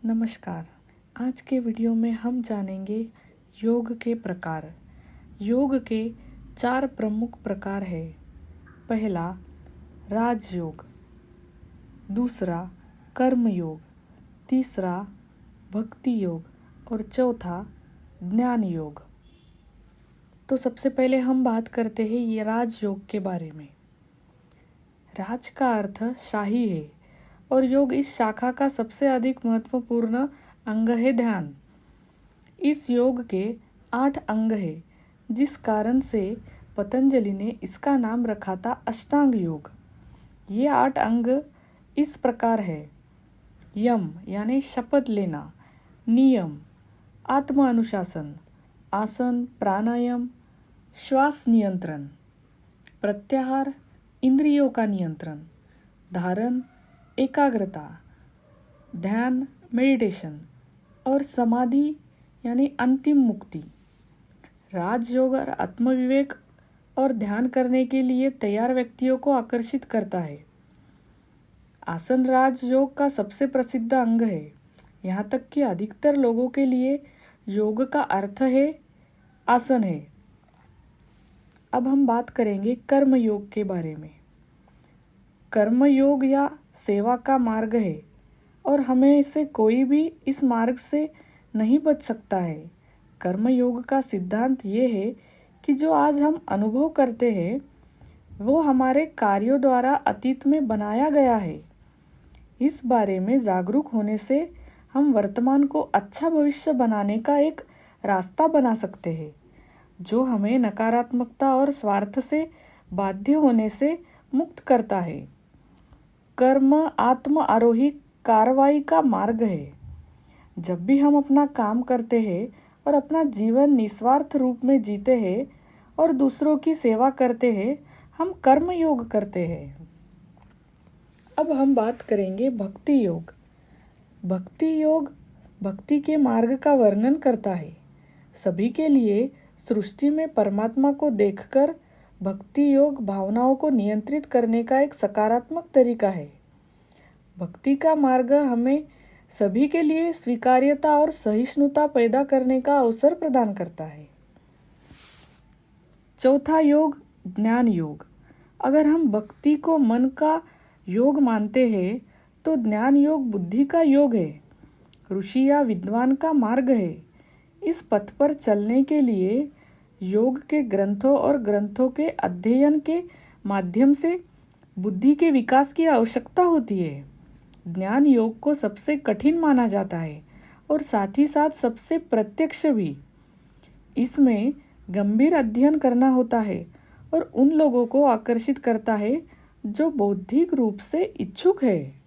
नमस्कार। आज के वीडियो में हम जानेंगे योग के प्रकार। योग के 4 प्रमुख प्रकार है। पहला राजयोग, दूसरा कर्म योग, तीसरा भक्ति योग और चौथा ज्ञान योग। तो सबसे पहले हम बात करते हैं ये राजयोग के बारे में। राज का अर्थ शाही है और योग इस शाखा का सबसे अधिक महत्वपूर्ण अंग है। ध्यान। इस योग के 8 अंग है, जिस कारण से पतंजलि ने इसका नाम रखा था अष्टांग योग। ये 8 अंग इस प्रकार है। यम यानी शपथ लेना, नियम आत्म अनुशासन, आसन प्राणायाम श्वास नियंत्रण, प्रत्याहार इंद्रियों का नियंत्रण, धारण एकाग्रता, ध्यान मेडिटेशन और समाधि यानी अंतिम मुक्ति। राजयोग और आत्मविवेक और ध्यान करने के लिए तैयार व्यक्तियों को आकर्षित करता है। आसन राजयोग का सबसे प्रसिद्ध अंग है। यहाँ तक कि अधिकतर लोगों के लिए योग का अर्थ है आसन है। अब हम बात करेंगे कर्म योग के बारे में। कर्म योग या सेवा का मार्ग है और हमें से कोई भी इस मार्ग से नहीं बच सकता है। कर्म योग का सिद्धांत ये है कि जो आज हम अनुभव करते हैं वो हमारे कार्यों द्वारा अतीत में बनाया गया है। इस बारे में जागरूक होने से हम वर्तमान को अच्छा भविष्य बनाने का एक रास्ता बना सकते हैं, जो हमें नकारात्मकता और स्वार्थ से बाध्य होने से मुक्त करता है। कर्म आत्म आरोही कार्रवाई का मार्ग है। जब भी हम अपना काम करते हैं और अपना जीवन निस्वार्थ रूप में जीते हैं और दूसरों की सेवा करते हैं, हम कर्म योग करते हैं। अब हम बात करेंगे भक्ति योग। भक्ति योग भक्ति के मार्ग का वर्णन करता है। सभी के लिए सृष्टि में परमात्मा को देखकर भक्ति योग भावनाओं को नियंत्रित करने का एक सकारात्मक तरीका है। भक्ति का मार्ग हमें सभी के लिए स्वीकार्यता और सहिष्णुता पैदा करने का अवसर प्रदान करता है। चौथा योग ज्ञान योग। अगर हम भक्ति को मन का योग मानते हैं तो ज्ञान योग बुद्धि का योग है, ऋषि या विद्वान का मार्ग है। इस पथ पर चलने के लिए योग के ग्रंथों और ग्रंथों के अध्ययन के माध्यम से बुद्धि के विकास की आवश्यकता होती है। ज्ञान योग को सबसे कठिन माना जाता है और साथ ही साथ सबसे प्रत्यक्ष भी। इसमें गंभीर अध्ययन करना होता है और उन लोगों को आकर्षित करता है जो बौद्धिक रूप से इच्छुक है।